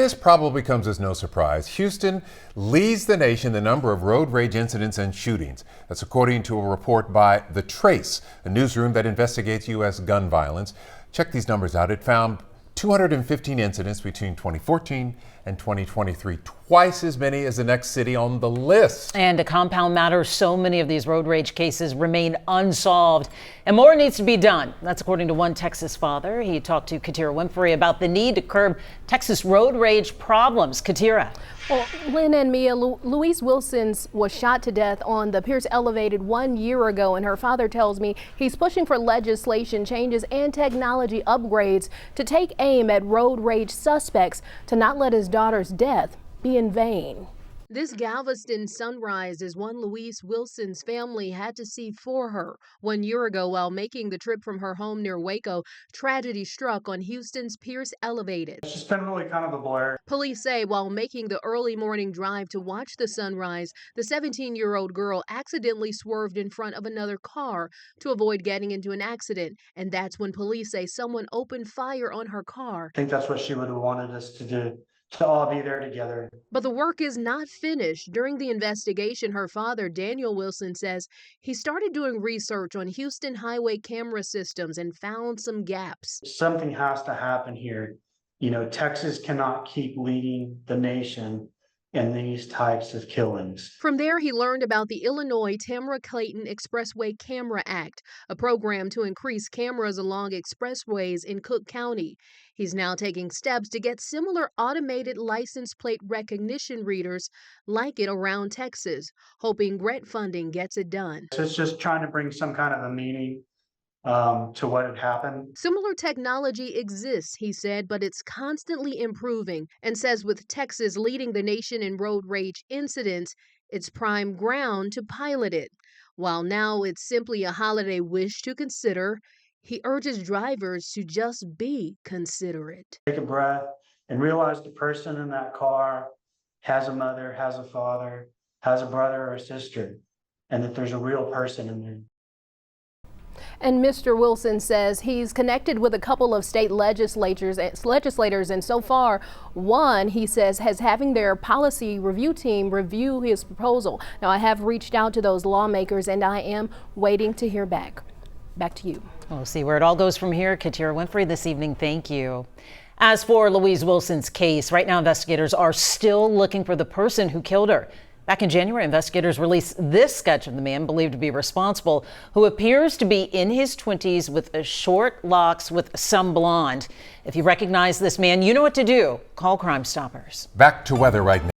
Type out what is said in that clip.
This probably comes as no surprise. Houston leads the nation in the number of road rage incidents and shootings. That's according to a report by The Trace, a newsroom that investigates U.S. gun violence. Check these numbers out. It found 215 incidents between 2014 and 2023, twice as many as the next city on the list. And to compound matters, so many of these road rage cases remain unsolved, and more needs to be done. That's according to one Texas father. He talked to Katira Winfrey about the need to curb Texas road rage problems. Katira. Well, Lynn and Mia, Louise Wilson was shot to death on the Pierce Elevated 1 year ago, and her father tells me he's pushing for legislation changes and technology upgrades to take aim at road rage suspects to not let his daughter's death be in vain. This Galveston sunrise is one Louise Wilson's family had to see for her. 1 year ago, while making the trip from her home near Waco, tragedy struck on Houston's Pierce Elevated. It's just been really kind of a blur. Police say while making the early morning drive to watch the sunrise, the 17-year-old girl accidentally swerved in front of another car to avoid getting into an accident. And that's when police say someone opened fire on her car. I think that's what she would have wanted us to do, to all be there together. But the work is not finished. During the investigation, her father, Daniel Wilson, says he started doing research on Houston highway camera systems and found some gaps. Something has to happen here. You know, Texas cannot keep leading the nation in these types of killings. From there, he learned about the Illinois Tamara-Clayton Expressway Camera Act, a program to increase cameras along expressways in Cook County. He's now taking steps to get similar automated license plate recognition readers like it around Texas, hoping grant funding gets it done. So it's just trying to bring some kind of a meaning to what had happened. Similar technology exists, he said, but it's constantly improving, and says with Texas leading the nation in road rage incidents, it's prime ground to pilot it. While now it's simply a holiday wish to consider, he urges drivers to just be considerate. Take a breath and realize the person in that car has a mother, has a father, has a brother or a sister, and that there's a real person in there. And Mr. Wilson says he's connected with a couple of state legislators, and so far, one, he says, has having their policy review team review his proposal. Now, I have reached out to those lawmakers, and I am waiting to hear back. Back to you. We'll see where it all goes from here. Katira Winfrey this evening. Thank you. As for Louise Wilson's case, right now investigators are still looking for the person who killed her. Back in January, investigators released this sketch of the man believed to be responsible, who appears to be in his 20s with short locks with some blonde. If you recognize this man, you know what to do. Call Crime Stoppers. Back to weather right now.